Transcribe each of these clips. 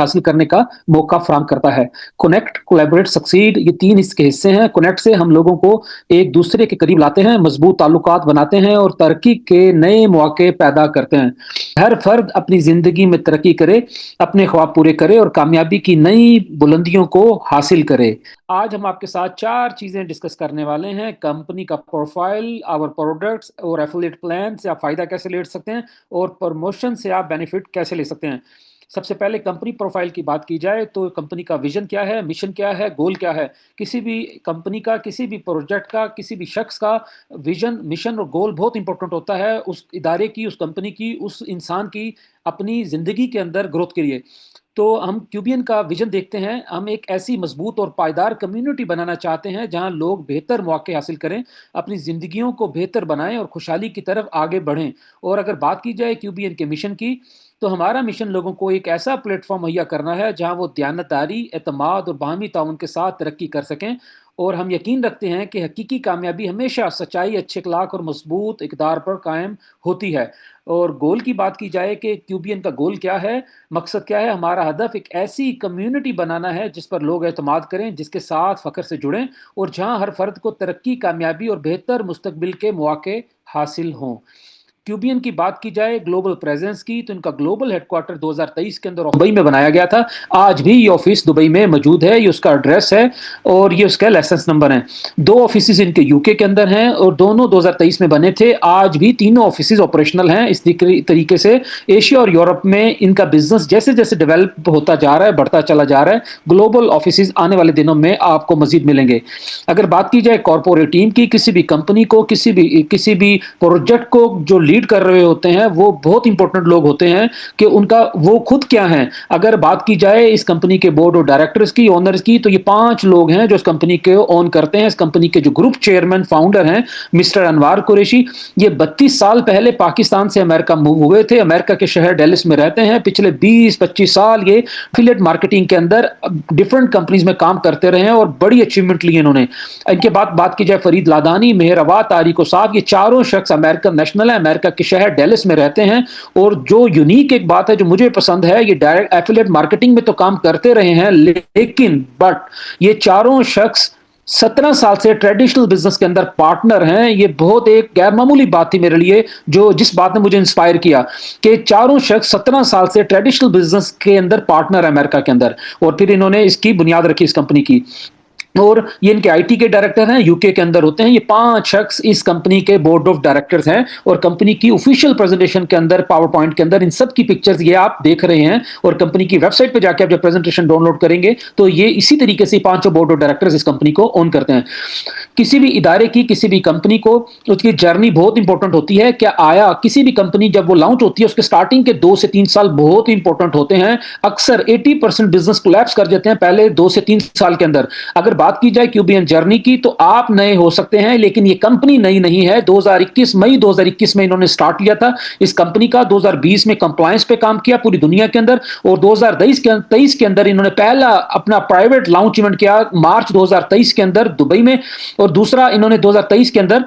हासिल करने का मौका फराहम करता है। कनेक्ट, कोलैबोरेट, सक्सीड, ये 3 इसके हिस्से हैं। कनेक्ट से हम लोगों को एक दूसरे के करीब लाते हैं, मजबूत ताल्लुकात बनाते हैं और तरक्की के नए मौके पैदा करते हैं। हर फर्द अपनी जिंदगी में तरक्की करे, अपने ख्वाब पूरे करे और कामयाबी की नई बुलंदियों को हासिल करे। आज हम आपके साथ 4 चीजें डिस्कस करने वाले हैं। कंपनी का प्रोफाइल, आवर प्रोडक्ट्स और एफिलिएट प्लान से आप फायदा कैसे ले सकते हैं और प्रमोशन से आप बेनिफिट कैसे ले सकते हैं। सबसे पहले कंपनी प्रोफाइल की बात की जाए तो कंपनी का विजन क्या है, मिशन क्या है, गोल क्या है। किसी भी कंपनी का, किसी भी प्रोजेक्ट का, किसी भी शख्स का विजन, मिशन और गोल बहुत इंपॉर्टेंट होता है उस इदारे की, उस कंपनी की, उस इंसान की अपनी ज़िंदगी के अंदर ग्रोथ के लिए। तो हम क्यूबियन का विजन देखते हैं। हम एक ऐसी मजबूत और पायदार कम्युनिटी बनाना चाहते हैं जहां लोग बेहतर मौके हासिल करें, अपनी ज़िंदगियों को बेहतर बनाएं और खुशहाली की तरफ आगे बढ़ें। और अगर बात की जाए क्यूबियन के मिशन की, तो हमारा मिशन लोगों को एक ऐसा प्लेटफॉर्म मुहैया करना है जहां वो दयानतदारी, एतमाद और बाहमी ताउन के साथ तरक्की कर सकें। और हम यकीन रखते हैं कि हकीकी कामयाबी हमेशा सच्चाई, अच्छे अखलाक और मजबूत इक़दार पर कायम होती है। और गोल की बात की जाए कि क्यूबियन का गोल क्या है, मकसद क्या है, हमारा हदफ एक ऐसी कम्युनिटी बनाना है जिस पर लोग एतमाद करें, जिसके साथ फ़ख्र से जुड़ें और जहां हर फर्द को तरक्की, कामयाबी और बेहतर मुस्तकबिल के मौके हासिल हों। क्यूबियन की बात की जाए ग्लोबल प्रेजेंस की, तो इनका ग्लोबल हेडक्वार्टर 2023 के अंदर दुबई में बनाया गया था। आज भी ये ऑफिस दुबई में मौजूद है, ये उसका एड्रेस है और ये उसका लाइसेंस नंबर है। 2 ऑफिस इनके यूके के अंदर हैं और दोनों 2023 में बने थे। आज भी तीनों ऑफिस ऑपरेशनल हैं। इस तरीके से एशिया और यूरोप में इनका बिजनेस जैसे जैसे डेवलप होता जा रहा है, बढ़ता चला जा रहा है। ग्लोबल ऑफिस आने वाले दिनों में आपको मजीद मिलेंगे। अगर बात की जाए कॉर्पोरेट टीम की, किसी भी कंपनी को, किसी भी प्रोजेक्ट को जो लीड कर रहे होते हैं वो बहुत इंपॉर्टेंट लोग होते हैं कि उनका वो खुद क्या है। अगर बात की जाए इस कंपनी के बोर्ड ऑफ डायरेक्टर्स की, ओनर्स की, तो ये 5 लोग हैं जो इस कंपनी के ओन करते हैं। इस कंपनी के जो ग्रुप चेयरमैन फाउंडर हैं मिस्टर अनवार कुरैशी, ये 32 साल पहले पाकिस्तान से अमेरिका मूव हुए थे। अमेरिका के शहर डेलिस में रहते हैं। पिछले 20-25 साल ये एफिलिएट मार्केटिंग के अंदर डिफरेंट कंपनीज में काम करते रहे हैं और बड़ी अचीवमेंट ली इन्होंने। इनके बाद बात की जाए फरीद लादानी, मेहर अवाद, तारिक साहब, ये चारों शख्स अमेरिकन नेशनल है, अमेरिका के शहर डेलिस में रहते हैं। और जो यूनिक एक बात है जो मुझे पसंद है, ये डायरेक्ट एफिलिएट मार्केटिंग में तो काम करते रहे हैं, लेकिन ये चारों शख्स 17 साल से ट्रेडिशनल बिजनेस के अंदर पार्टनर हैं। ये बहुत एक गैर मामूली बात थी मेरे लिए, जो जिस बात ने मुझे इंस्पायर किया कि चारों शख्स 17 साल से ट्रेडिशनल बिजनेस के अंदर पार्टनर है अमेरिका के अंदर, और फिर इन्होंने इसकी बुनियाद रखी इस कंपनी की। और ये इनके आईटी के डायरेक्टर हैं, यूके के अंदर होते हैं। ये 5 शख्स इस कंपनी के बोर्ड ऑफ डायरेक्टर्स हैं और कंपनी की ऑफिशियल प्रेजेंटेशन के अंदर, पावर पॉइंट के अंदर इन सब की पिक्चर्स ये आप देख रहे हैं। और कंपनी की वेबसाइट पे जाके आप जब प्रेजेंटेशन डाउनलोड करेंगे तो ये इसी तरीके से 5 बोर्ड ऑफ डायरेक्टर्स इस कंपनी को ओन करते हैं। किसी भी इदारे की, किसी भी कंपनी को उसकी जर्नी बहुत इंपॉर्टेंट होती है। क्या आया किसी भी कंपनी जब वो लॉन्च होती है उसके स्टार्टिंग के 2 से 3 साल बहुत इंपॉर्टेंट होते हैं। अक्सर 80% बिजनेस कोलैप्स कर जाते हैं पहले 2 से 3 साल के अंदर। अगर बात की जाए क्यूबियन जर्नी की, तो आप नए हो सकते हैं लेकिन ये कंपनी नई नहीं है। मई 2021 में इन्होंने स्टार्ट लिया था इस कंपनी का। 2020 में कंप्लायंस पे काम किया पूरी दुनिया के अंदर, और 2023 के अंदर इन्होंने पहला अपना प्राइवेट लॉन्च इवेंट किया मार्च 2023 के अंदर दुबई में। और दूसरा इन्होंने 2023 के अंदर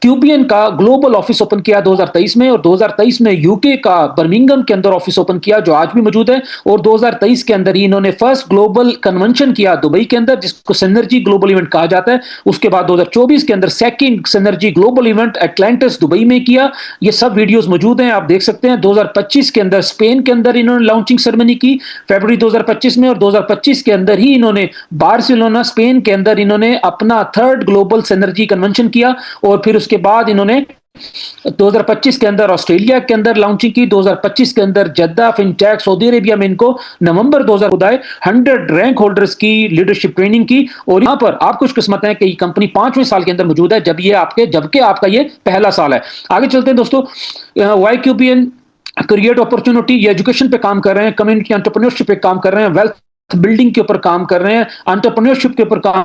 क्यूबियन का ग्लोबल ऑफिस ओपन किया 2023 में, और 2023 में यूके का बर्मिंघम के अंदर ऑफिस ओपन किया जो आज भी मौजूद है। और 2023 के अंदर ही इन्होंने फर्स्ट ग्लोबल कन्वेंशन किया दुबई के अंदर, जिसको सिनर्जी ग्लोबल इवेंट कहा जाता है। उसके बाद 2024 के अंदर second synergy global event Atlantis Dubai में किया। ये सब वीडियोस मौजूद हैं, आप देख सकते हैं। 2025 के अंदर स्पेन के अंदर इन्होंने लॉन्चिंग सेरेमनी की फरवरी 2025 में, और 2025 के अंदर ही इन्होंने बार्सिलोना स्पेन के अंदर इन्होंने अपना थर्ड ग्लोबल सिनर्जी कन्वेंशन किया। और फिर उसके बाद इन्होंने 2025 के अंदर ऑस्ट्रेलिया के अंदर लॉन्चिंग की। 2025 के अंदर जद्दा फिनटेक सऊदी अरेबिया में इनको नवंबर 2000 100 रैंक होल्डर्स की लीडरशिप ट्रेनिंग की। और यहां पर आप खुशकिस्मत हैं कि ये कंपनी 5वें साल के अंदर मौजूद है, जबकि आपका ये पहला साल है। आगे चलते हैं दोस्तों। वाई क्यूबियन क्रिएट अपॉर्चुनिटी, ये एजुकेशन पे काम कर रहे हैं, कम्युनिटी एंटरप्रेन्योरशिप पे काम कर रहे हैं, वेल्थ बिल्डिंग के ऊपर काम कर रहे हैं, एंटरप्रेन्योरशिप के ऊपर काम,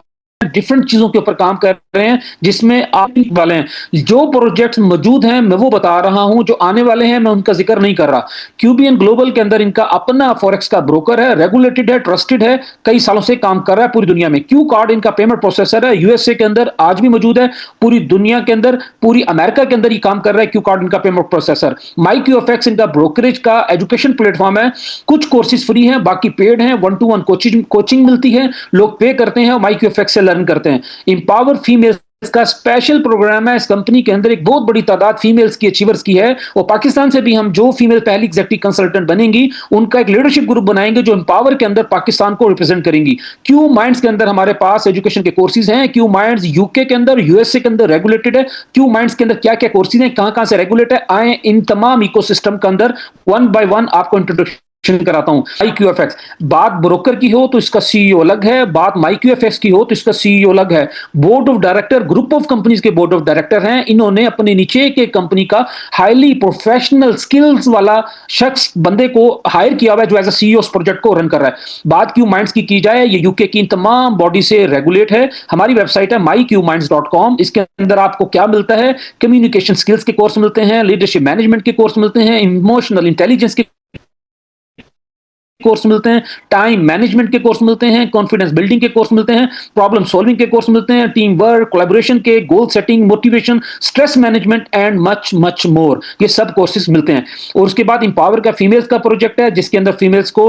डिफरेंट चीजों के ऊपर काम कर रहे हैं, जिसमें आप वाले हैं। जो प्रोजेक्ट्स मौजूद हैं मैं वो बता रहा हूं, जो आने वाले हैं मैं उनका जिक्र नहीं कर रहा। क्यूबियन ग्लोबल के अंदर इनका अपना फॉरेक्स का ब्रोकर है, रेगुलेटेड है, ट्रस्टेड है, कई सालों से काम कर रहा है पूरी दुनिया में। क्यू कार्ड इनका पेमेंट प्रोसेसर है, यूएसए के अंदर आज भी मौजूद है, पूरी दुनिया के अंदर, पूरी अमेरिका के अंदर ही काम कर रहा है क्यू कार्ड इनका पेमेंट प्रोसेसर। माई क्यू एफ एक्स इनका ब्रोकरेज का एजुकेशन प्लेटफॉर्म है। कुछ कोर्सेज फ्री हैं, बाकी पेड हैं, 1-to-1 कोचिंग मिलती है, लोग पे करते हैं और माई क्यू एफ एक्स से लर्न करते हैं। इंपावर फीमेल इसका स्पेशल प्रोग्राम है। इस कंपनी के अंदर एक बहुत बड़ी तादाद फीमेल्स की अचीवर्स की है, और पाकिस्तान से भी हम जो फीमेल पहली एग्जीक्यूटिव कंसल्टेंट बनेंगी उनका एक लीडरशिप ग्रुप बनाएंगे जो एम्पावर के अंदर पाकिस्तान को रिप्रेजेंट करेंगी। क्यू माइंड्स के अंदर हमारे पास एजुकेशन के कोर्सेज हैं। क्यू माइंड्स यूके के अंदर, यूएसए के अंदर रेगुलेटेड है। क्यू माइंड्स के अंदर क्या क्या कोर्सेज हैं, कहां कहां से रेगुलेट है, आए इन तमाम इकोसिस्टम के अंदर वन बाय वन आपको इंट्रोडक्शन कराता हूं। माईक्यूएफएक्स, बात ब्रोकर की हो तो इसका सीईओ अलग है, बात माईक्यूएफएक्स की हो तो इसका सीईओ अलग है। Board of director, group of companies के बोर्ड ऑफ डायरेक्टर हैं। इन्होंने अपने नीचे के कंपनी का हाईली प्रोफेशनल स्किल्स वाला शख्स, बंदे को हायर किया हुआ है जो एज अ सीईओ उस प्रोजेक्ट को रन कर रहा है। बात क्यू माइंड्स की जाए, ये यूके की इन तमाम बॉडी से रेगुलेट है। हमारी वेबसाइट है myqminds.com। इसके अंदर आपको क्या मिलता है, कम्युनिकेशन स्किल्स के कोर्स मिलते हैं, लीडरशिप मैनेजमेंट के कोर्स मिलते हैं, इमोशनल इंटेलिजेंस के कोर्स मिलते हैं, टाइम मैनेजमेंट के कोर्स मिलते हैं, कॉन्फिडेंस बिल्डिंग के कोर्स मिलते हैं, प्रॉब्लम सॉल्विंग के कोर्स मिलते हैं, टीम वर्क, कोलैबोरेशन के, goal setting, motivation, stress management and much much more, ये सब कोर्सेज मिलते हैं। और उसके बाद इंपावर का फीमेल्स का प्रोजेक्ट है, जिसके अंदर फीमेल्स को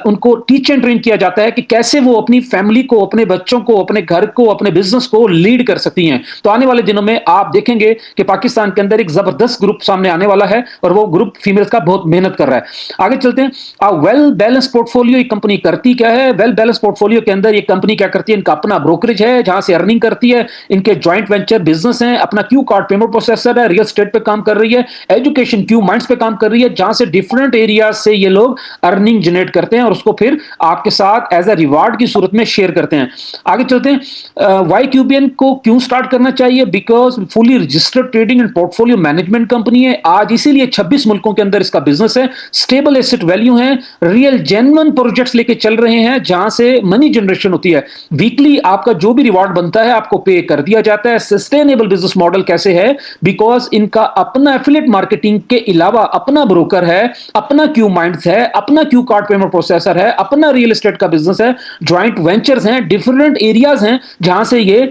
उनको टीच एंड ट्रेन किया जाता है कि कैसे वो अपनी फैमिली को, अपने बच्चों को, अपने घर को, अपने बिजनेस को लीड कर सकती हैं। तो आने वाले दिनों में आप देखेंगे कि पाकिस्तान के अंदर एक जबरदस्त ग्रुप सामने आने वाला है, और वो ग्रुप फीमेल्स का बहुत मेहनत कर रहा है। आगे चलते हैं। वेल बैलेंस पोर्टफोलियो ये कंपनी करती क्या है? वेल बैलेंस पोर्टफोलियो के अंदर ये कंपनी क्या करती है, इनका अपना ब्रोकरेज है जहां से अर्निंग करती है, इनके जॉइंट वेंचर बिजनेस है, अपना क्यू कार्ड पेमेंट प्रोसेसर है, रियल एस्टेट पे काम कर रही है, एजुकेशन क्यू माइंड्स पे काम कर रही है, जहां से डिफरेंट एरियाज से ये लोग अर्निंग जनरेट करते हैं और उसको फिर आपके साथ एज अ रिवार्ड की सूरत में शेयर करते हैं। आगे चलते हैं। वाई क्यूबियन को क्यों स्टार्ट करना चाहिए? Because fully registered trading and portfolio management company है आज, इसीलिए 26 मुल्कों के अंदर इसका बिजनेस है, स्टेबल एसेट वैल्यू है, रियल जेन्युइन प्रोजेक्ट्स लेके चल रहे हैं जहां से मनी जनरेशन होती है। वीकली आपका जो भी रिवॉर्ड बनता है आपको पे कर दिया जाता है। सस्टेनेबल बिजनेस मॉडल कैसे है? बिकॉज इनका अपना एफिलिएट मार्केटिंग के अलावा अपना ब्रोकर है, अपना क्यू माइंड्स है, अपना क्यू कार्ड पेमेंट प्रोसेसर है, अपना रियल एस्टेट का बिजनेस है, ज्वाइंट वेंचर्स हैं, डिफरेंट एरियाज हैं जहां से ये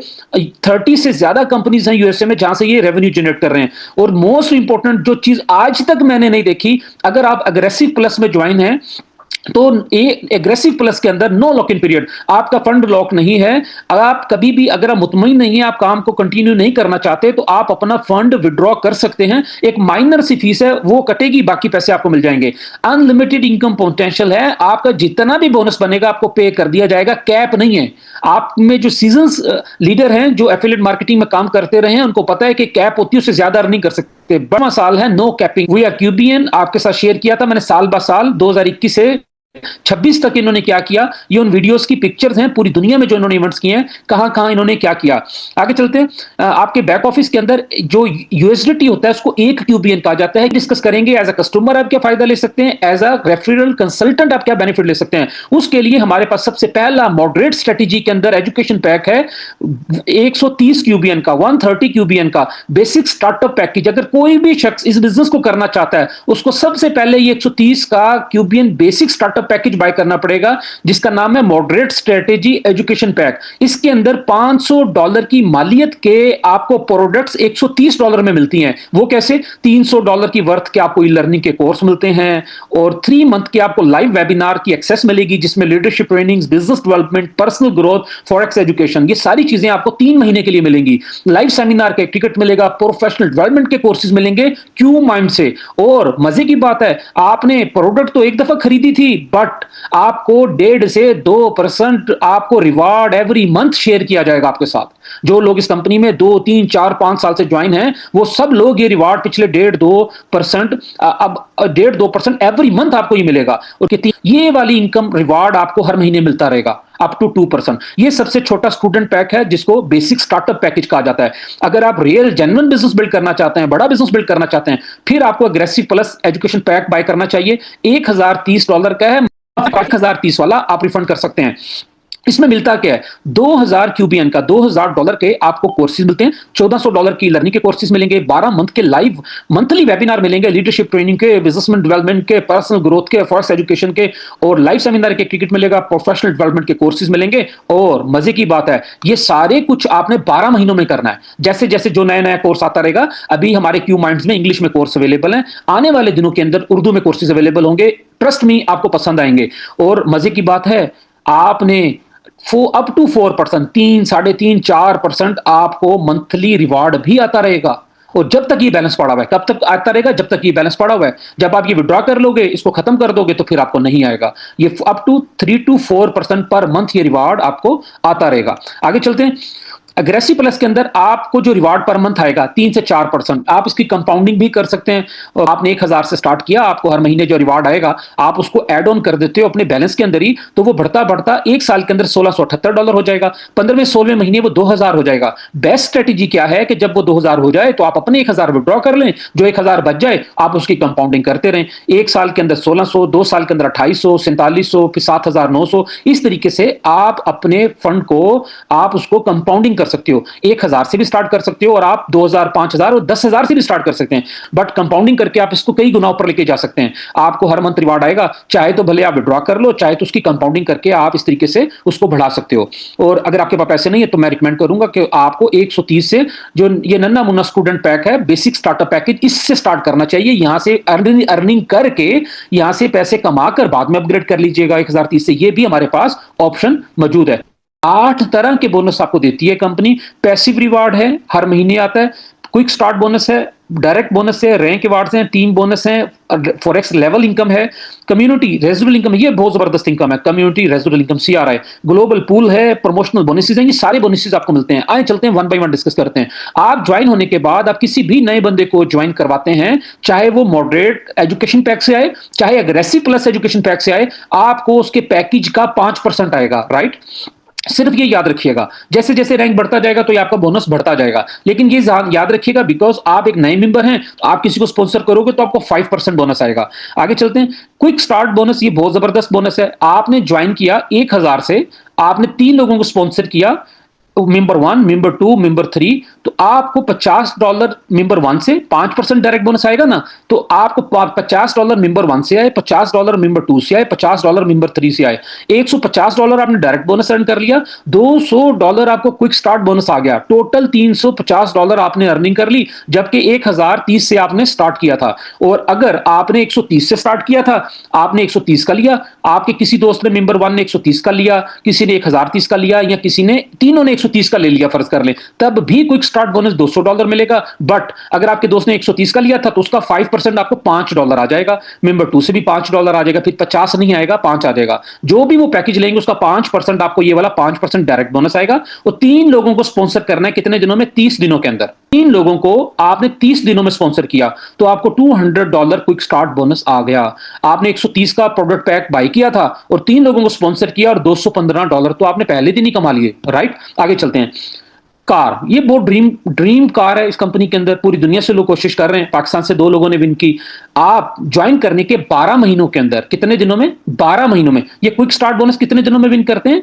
30 से ज्यादा कंपनीज हैं यूएसए में जहां से ये रेवेन्यू जनरेट कर रहे हैं। और मोस्ट इंपॉर्टेंट जो चीज आज तक मैंने नहीं देखी, अगर आप अग्रेसिव प्लस में ज्वाइन हैं तो एग्रेसिव प्लस के अंदर नो लॉक इन पीरियड, आपका फंड लॉक नहीं है। आप कभी भी अगर आप मुतमईन नहीं है, आप काम को कंटिन्यू नहीं करना चाहते, तो आप अपना फंड विड्रॉ कर सकते हैं। एक माइनर सी फीस है वो कटेगी, बाकी पैसे आपको मिल जाएंगे। अनलिमिटेड इनकम पोटेंशियल है, आपका जितना भी बोनस बनेगा आपको पे कर दिया जाएगा, कैप नहीं है। आप में जो सीजन्स लीडर हैं जो एफिलिएट मार्केटिंग में काम करते रहे हैं उनको पता है कि कैप होती है, उससे ज्यादा अर्निंग कर सकते। बड़ा साल है नो कैपिंग। वी आर क्यूबियन आपके साथ शेयर किया था मैंने साल ब साल 2021 से 26 तक इन्होंने क्या किया, ये उन वीडियोस की पिक्चर्स हैं पूरी दुनिया में जो इन्होंने इवेंट्स किए हैं, कहां कहां इन्होंने क्या किया। आगे चलते हैं। आपके बैक ऑफिस के अंदर जो यूएसडीटी होता है उसको एक क्यूबियन कहा जाता है। डिस्कस करेंगे एज अ कस्टमर आप क्या फायदा ले सकते हैं, एज अ रेफरल कंसल्टेंट आप क्या बेनिफिट ले सकते हैं। उसके लिए हमारे पास सबसे पहला मॉडरेट स्ट्रेटेजी के अंदर एजुकेशन पैक है 130 क्यूबियन का, 130 क्यूबियन का बेसिक स्टार्टअप पैकेज। अगर कोई भी शख्स इस बिजनेस को करना चाहता है उसको सबसे पहले ये 130 का क्यूबियन बेसिक स्टार्टअप पैकेज बाय करना पड़ेगा, जिसका नाम है मॉडरेट स्ट्रेटेजी एजुकेशन पैक। इसके अंदर $500 की मालियत के आपको प्रोडक्ट्स $130 में मिलती हैं। वो कैसे? $300 की वर्थ के आपको ई लर्निंग के कोर्स मिलते हैं, और 3 मंथ के आपको लाइव वेबिनार की एक्सेस मिलेगी जिसमें leadership trainings, business development, personal growth, forex education, ये सारी चीजें आपको 3 महीने के लिए मिलेंगी। लाइव सेमिनार का एक टिकट मिलेगा, प्रोफेशनल डेवलपमेंट के कोर्सेज मिलेंगे क्यू माइंड से। और मजे की बात है, आपने प्रोडक्ट तो एक दफा खरीदी थी, बट आपको 1.5 से 2% आपको रिवार्ड एवरी मंथ शेयर किया जाएगा आपके साथ। जो लोग इस कंपनी में 2, 3, 4, 5 साल से ज्वाइन हैं वो सब लोग ये रिवार्ड पिछले 1.5-2% अब 1.5-2% एवरी मंथ आपको ये मिलेगा। और कितनी ये वाली इनकम रिवार्ड आपको हर महीने मिलता रहेगा अप टू 2%। ये सबसे छोटा स्टूडेंट पैक है जिसको बेसिक स्टार्टअप पैकेज कहा जाता है। अगर आप रियल जेन्युइन बिजनेस बिल्ड करना चाहते हैं, बड़ा बिजनेस बिल्ड करना चाहते हैं, फिर आपको aggressive plus education pack buy करना चाहिए। $1030 का है, $1030 वाला आप रिफंड कर सकते हैं। इसमें मिलता क्या है? 2000 क्यूबियन का $2000 के आपको कोर्सेज मिलते हैं, $1400 की लर्निंग के कोर्सेज मिलेंगे, 12 मंथ के लाइव मंथली वेबिनार मिलेंगे, लीडरशिप ट्रेनिंग के, बिजनेसमैन डेवलपमेंट के, पर्सनल ग्रोथ के, फॉरेस्ट एजुकेशन के, और लाइव सेमिनार के, क्रिकेट मिलेगा, प्रोफेशनल डेवलपमेंट के कोर्सेज मिलेंगे। और मजे की बात है, ये सारे कुछ आपने 12 महीनों में करना है। जैसे जैसे जो नया नया कोर्स आता रहेगा, अभी हमारे क्यू माइंड्स में इंग्लिश में कोर्स अवेलेबल है, आने वाले दिनों के अंदर उर्दू में कोर्सेज अवेलेबल होंगे। ट्रस्ट मी, आपको पसंद आएंगे। और मजे की बात है, आपने अप टू 4%, 3, 3.5, 4% आपको मंथली रिवार्ड भी आता रहेगा। और जब तक ये बैलेंस पड़ा हुआ है, कब तक आता रहेगा? जब तक ये बैलेंस पड़ा हुआ है। जब आप ये विड्रॉ कर लोगे, इसको खत्म कर दोगे, तो फिर आपको नहीं आएगा। ये up to 3 to 4% per month ये रिवार्ड आपको आता रहेगा। आगे चलते हैं। अग्रेसिव प्लस के अंदर आपको जो रिवार्ड पर मंथ आएगा 3 से 4%, आप इसकी कंपाउंडिंग भी कर सकते हैं। और आपने 1000 से स्टार्ट किया, आपको हर महीने जो रिवार्ड आएगा आप उसको ऐड ऑन कर देते हो अपने बैलेंस के अंदर ही, तो वो बढ़ता बढ़ता 1 साल के अंदर $1678 हो जाएगा, 15वें 16वें महीने वो 2000 हो जाएगा। बेस्ट स्ट्रेटेजी क्या है कि जब वो 2000 हो जाए तो आप अपने 1000 विड्रॉ कर लें, जो 1000 बच जाए आप उसकी कंपाउंडिंग करते रहें। 1 साल के अंदर 1600, 2 साल के अंदर 2800, 4700, फिर 7900, इस तरीके से आप अपने फंड को आप उसको कंपाउंडिंग कर सकते हो। 1000 से भी स्टार्ट कर सकते हो, और आप 2000, 5000 और 10,000 से भी स्टार्ट कर सकते हैं। बट कंपाउंडिंग करके आप इसको कई गुना ऊपर लेके जा सकते हैं। आपको हर मंथ रिवार्ड आएगा, चाहे तो भले आप विड्रॉ कर लो, चाहे तो उसकी कंपाउंडिंग करके आप इस तरीके से उसको बढ़ा सकते हो। और अगर आपके पास पैसे नहीं है तो मैं रिकमेंड करूंगा कि आपको 130 से, जो ये नन्ना मुन्ना स्टूडेंट पैक है, बेसिक स्टार्टअप पैकेज, इससे स्टार्ट करना चाहिए। यहां से अर्निंग करके यहां से पैसे कमाकर बाद में अपग्रेड कर लीजिएगा 1030 से। ये भी हमारे पास ऑप्शन मौजूद है। 8 तरह के बोनस आपको देती है कंपनी। पैसिव रिवार्ड है, हर महीने आता है। क्विक स्टार्ट बोनस है, डायरेक्ट बोनस है, रैंक अवार्ड्स हैं, टीम बोनस है, फॉरेक्स लेवल इनकम है, कम्युनिटी रेजिडुअल इनकम, ये बहुत जबरदस्त इनकम है, community residual income CRI, global pool है, प्रमोशनल बोनसेस हैं। ये सारे बोनसेस आपको मिलते हैं। आए चलते हैं, वन बाय वन डिस्कस करते हैं। आप ज्वाइन होने के बाद आप किसी भी नए बंदे को ज्वाइन करवाते हैं, चाहे वो मॉडरेट एजुकेशन पैक से आए, चाहे अग्रेसिव प्लस एजुकेशन पैक से आए, आपको उसके पैकेज का 5% आएगा। राइट, सिर्फ ये याद रखिएगा, जैसे जैसे रैंक बढ़ता जाएगा तो ये आपका बोनस बढ़ता जाएगा। लेकिन ये याद रखिएगा, बिकॉज आप एक नए मेंबर हैं, तो आप किसी को स्पॉन्सर करोगे तो आपको 5% बोनस आएगा। आगे चलते हैं। क्विक स्टार्ट बोनस, ये बहुत जबरदस्त बोनस है। आपने ज्वाइन किया 1000 से, आपने 3 लोगों को स्पॉन्सर किया, मेंबर 1, मेंबर 2, मेंबर 3, तो आपको $50 मेंबर 1 से 5% डायरेक्ट बोनस आएगा ना। तो आपको $50 मेंबर 1 से आए, $50 मेंबर 2 से आए, $50 मेंबर 3 से आए, $150 आपने डायरेक्ट बोनस अर्न कर लिया, $200 आपको क्विक स्टार्ट बोनस आ गया, टोटल $350 आपने अर्निंग कर ली, जबकि 1030 से आपने स्टार्ट किया था। और अगर आपने 130 से स्टार्ट किया था, आपने 130 का लिया, आपके किसी दोस्त ने मेंबर 1 ने 130 का लिया, किसी ने 1030 का लिया, या किसी ने, तीनों ने 130 का ले लिया फर्ज कर ले, तब भी क्विक स्टार्ट बोनस $200 मिलेगा। बट अगर आपके दोस्त ने 130 का लिया था तो उसका 5% आपको $5 आ जाएगा, मेंबर 2 से भी $5 आ जाएगा, फिर 50 नहीं आएगा, 5 आ जाएगा। जो भी वो पैकेज लेंगे उसका 5%, आपको ये वाला 5% डायरेक्ट बोनस आएगा। और 3 लोगों को स्पॉन्सर करना है, कितने दिनों में? 30 दिनों के अंदर। 3 लोगों को आपने 30 दिनों में स्पॉन्सर किया तो आपको $200 क्विक स्टार्ट बोनस आ गया। आपने 130 का प्रोडक्ट पैक बाय किया था और 3 लोगों को स्पॉन्सर किया और $215 तो आपने पहले दिन ही कमा लिए। राइट, आगे चलते हैं। कार, ये बहुत ड्रीम कार है इस कंपनी के अंदर। पूरी दुनिया से लोग कोशिश कर रहे हैं, पाकिस्तान से 2 लोगों ने विन की। आप ज्वाइन करने के 12 महीनों के अंदर, कितने दिनों में? 12 महीनों में। ये क्विक स्टार्ट बोनस कितने दिनों में विन करते हैं?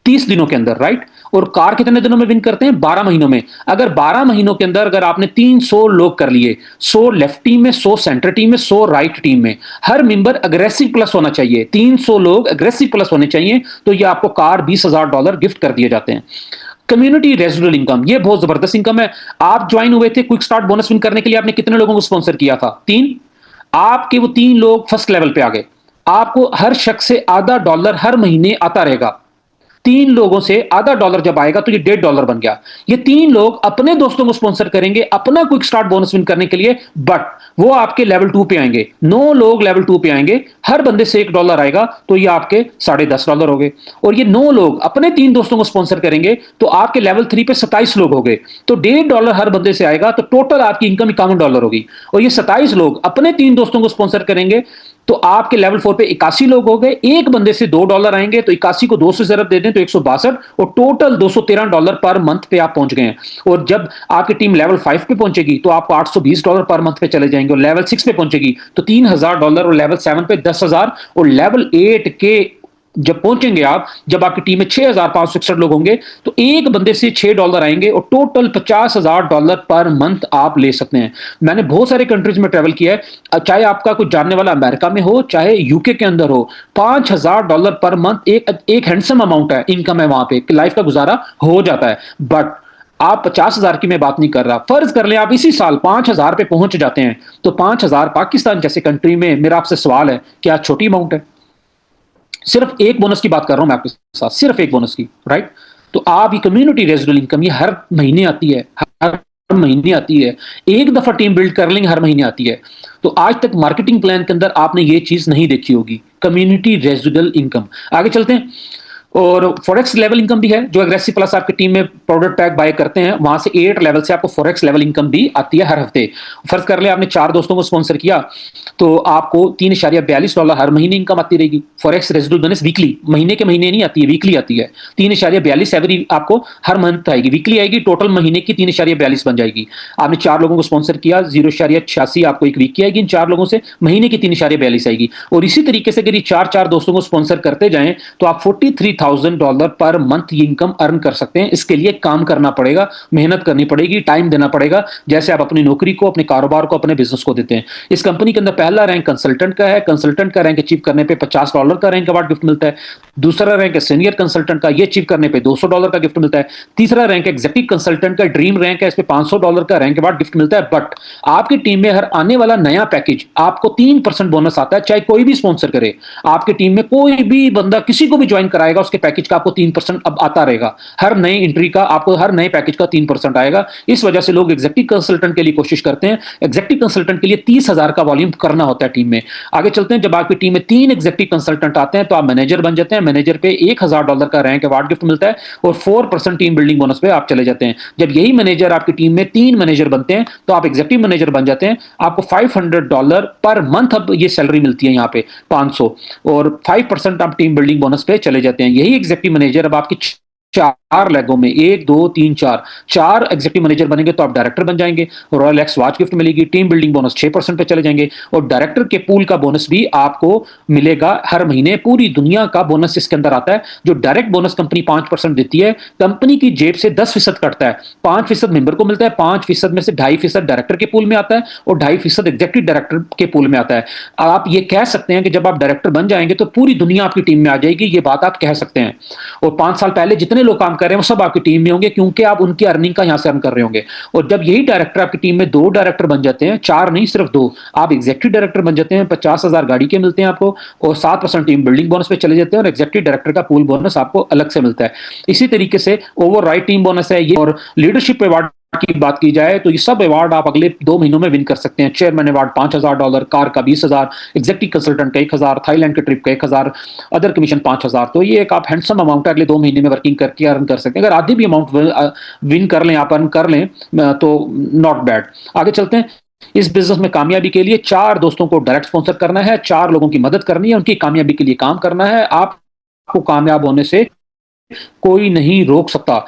30 दिनों के अंदर। राइट, और कार कितने दिनों में विन करते हैं? 12 महीनों में। अगर 12 महीनों के अंदर अगर आपने 300 लोग कर लिए, 100 लेफ्ट टीम में, 100 सेंटर टीम में, 100 राइट टीम में, हर मेंबर अग्रेसिव प्लस होना चाहिए, 300 लोग अग्रेसिव प्लस होने चाहिए, तो ये आपको कार $20,000 गिफ्ट कर दिए जाते हैं। कम्युनिटी रेजिडुअल इनकम, ये बहुत जबरदस्त इनकम है। आप ज्वाइन हुए थे क्विक स्टार्ट बोनस विन करने के लिए, आपने कितने लोगों को स्पॉन्सर किया था? 3। आपके वो 3 लोग फर्स्ट लेवल पे आ गए, आपको हर शख्स से आधा डॉलर हर महीने आता रहेगा। 3 लोगों से आधा डॉलर जब आएगा तो ये $1.5 बन गया। ये 3 लोग अपने दोस्तों को स्पॉन्सर करेंगे अपना क्विक स्टार्ट बोनस विन करने के लिए, बट वो आपके लेवल 2 पे आएंगे। 9 लोग लेवल 2 पे आएंगे, हर बंदे से $1 आएगा, तो ये आपके $10.5 हो गए। और ये 9 लोग अपने 3 दोस्तों को स्पॉन्सर करेंगे तो आपके लेवल 3 पे 27 लोग हो गए, तो $1.5 हर बंदे से आएगा, तो टोटल आपकी इनकम $51 होगी। और ये 27 लोग अपने 3 दोस्तों को स्पॉन्सर करेंगे तो आपके लेवल 4 पे 81 लोग हो गए, एक बंदे से $2 आएंगे, तो 81 को 2 से जरूरत दे दें तो 162, और टोटल $213 पर मंथ पे आप पहुंच गए हैं। और जब आपकी टीम लेवल 5 पे पहुंचेगी तो आपको $820 पर मंथ पे चले जाएंगे, और लेवल 6 पे पहुंचेगी तो $3000, और लेवल 7 पे 10,000, और लेवल 8 के जब पहुंचेंगे आप, जब आपकी टीम में 6,561 लोग होंगे, तो एक बंदे से $6 आएंगे और टोटल $50,000 पर मंथ आप ले सकते हैं। मैंने बहुत सारे कंट्रीज में ट्रैवल किया है, चाहे आपका कुछ जानने वाला अमेरिका में हो, चाहे यूके के अंदर हो, $5,000 पर मंथ एक एक हैंडसम अमाउंट है, इनकम है वहां पे, लाइफ का गुजारा हो जाता है। बट आप 50,000 की मैं बात नहीं कर रहा, फर्ज कर लें आप इसी साल 5,000 पे पहुंच जाते हैं, तो 5,000 पाकिस्तान जैसे कंट्री में, मेरा आपसे सवाल है, क्या छोटी अमाउंट है? सिर्फ एक बोनस की बात कर रहा हूं मैं आपके साथ, सिर्फ एक बोनस की, राइट? तो आप ये कम्युनिटी रेजिडुअल इनकम ये हर महीने आती है, हर महीने आती है। एक दफा टीम बिल्ड कर लेंगे, हर महीने आती है। तो आज तक मार्केटिंग प्लान के अंदर आपने ये चीज नहीं देखी होगी, कम्युनिटी रेजिडुअल इनकम। आगे चलते हैं। और फॉरेक्स लेवल इनकम भी है, जो एग्रेसिव प्लस आपकी टीम में प्रोडक्ट पैक बाय करते हैं, वहां से 8 लेवल से आपको फॉरेक्स लेवल इनकम भी आती है हर हफ्ते। फर्ज कर ले आपने 4 दोस्तों को स्पॉन्सर किया, तो आपको $3.42 हर महीने इनकम आती रहेगी। फॉरेक्स रेजिडुअल बोनस वीकली, महीने के महीने नहीं आती है, वीकली आती है। 3.42 एवरी आपको हर मंथ आएगी, वीकली आएगी, टोटल महीने की 3.42 बन जाएगी। आपने 4 लोगों को स्पॉन्सर किया, 0.86 आपको एक वीक की आएगी, इन 4 लोगों से महीने की 3.42 आएगी। और इसी तरीके से अगर ये 4 दोस्तों को स्पॉन्सर करते जाएं, तो आप $43,000 पर मंथ ये इनकम अर्न कर सकते हैं। इसके लिए काम करना पड़ेगा, मेहनत करनी पड़ेगी, टाइम देना पड़ेगा, जैसे आप अपनी नौकरी को, अपने कारोबार को, अपने बिजनेस को देते हैं। इस कंपनी के अंदर पहला रैंक कंसल्टेंट का है, कंसल्टेंट का रैंक अचीव करने पे $50 का रैंक अवार्ड गिफ्ट मिलता है। दूसरा रैंक है सीनियर कंसल्टेंट का, ये अचीव करने पे $200 का गिफ्ट मिलता है। तीसरा रैंक एग्जीक्यूटिव कंसल्टेंट का, ड्रीम रैंक है, इस पे $500 का रैंक अवार्ड गिफ्ट मिलता है। बट आपकी टीम में हर आने वाला नया पैकेज आपको 3% बोनस आता है, चाहे कोई भी स्पॉन्सर करे। आपकी टीम में कोई भी बंदा किसी को भी ज्वाइन कराएगा, उसके पैकेज का आपको 3% अब आता रहेगा। हर नई एंट्री का आपको, हर नए पैकेज का 3% आएगा। इस वजह से लोग एग्जीक्यूटिव कंसल्टेंट के लिए कोशिश करते हैं। एग्जीक्यूटिव कंसल्टेंट के लिए 30,000 का वॉल्यूम करना होता है टीम में। आगे चलते हैं। जब आपकी टीम में 3 एग्जीक्यूटिव कंसल्टेंट आते हैं, तो आप मैनेजर बन जाते हैं। मैनेजर पे $1,000 का रैंक अवार्ड गिफ्ट मिलता है और 4% टीम बिल्डिंग बोनस पे आप चले जाते हैं। जब यही मैनेजर आपकी टीम में 3 मैनेजर बनते हैं, तो आप एग्जीक्यूटिव मैनेजर बन जाते हैं। आपको $500 पर मंथ अब ये सैलरी मिलती है, यहाँ पे 500, और 5% आप टीम बिल्डिंग बोनस पे चले जाते हैं। यही एग्जीक्यूटिव मैनेजर अब आपकी 4 लेगों में, 1 2 3 4 एग्जीक्यूटिव मैनेजर बनेंगे, तो आप डायरेक्टर बन जाएंगे। रॉयल एक्स वॉच गिफ्ट मिलेगी, टीम बिल्डिंग बोनस 6% पे चले जाएंगे, और डायरेक्टर के पूल का बोनस भी आपको मिलेगा हर महीने। पूरी दुनिया का बोनस इसके अंदर आता है। जो डायरेक्ट बोनस कंपनी 5% देती है, कंपनी की जेब से 10% कटता है। 5% मेंबर को मिलता है, 5% में से 2.5% डायरेक्टर के पूल में आता है, और 2.5% एग्जीक्यूटिव डायरेक्टर के पूल में आता है। आप ये कह सकते हैं कि जब आप डायरेक्टर बन जाएंगे, तो पूरी दुनिया आपकी टीम में आ जाएगी, ये बात आप कह सकते हैं। और 5 साल पहले जितने लोग काम कर रहे हैं, वो सब आपकी टीम में होंगे, क्योंकि आप उनकी अर्निंग का यहां से अर्न कर रहे होंगे। और जब यही डायरेक्टर आपकी टीम में 2 डायरेक्टर बन जाते हैं, 4 नहीं सिर्फ 2, आप एग्जीक्यूटिव डायरेक्टर बन जाते हैं, 50,000 गाड़ी के मिलते हैं आपको, और 7% टीम बिल्डिंग बोनस पे चले जाते हैं, और एग्जीक्यूटिव डायरेक्टर का पूल बोनस आपको अलग से मिलता है। इसी तरीके से ओवरराइड टीम बोनस है ये। और लीडरशिप अवार्ड की बात की जाए, तो ये सब अवार्ड आप अगले 2 महीनों में विन कर सकते हैं। चेयरमैन अवार्ड $5,000, कार का 20,000, एग्जीक्यूटिव कंसल्टेंट का 1,000, थाईलैंड के ट्रिप का 1,000, अदर कमीशन 5,000। तो ये एक आप हैंडसम अमाउंट अगले 2 महीने में वर्किंग करके अर्न कर सकते हैं। अगर आधी भी अमाउंट विन कर लें, आप अर्न कर लें, तो नॉट बैड। आगे चलते हैं। इस बिजनेस में कामयाबी के लिए 4 दोस्तों को डायरेक्ट स्पॉन्सर करना है, 4 लोगों की मदद करनी है, उनकी कामयाबी के लिए काम करना है। आपको कामयाब होने से कोई नहीं रोक सकता।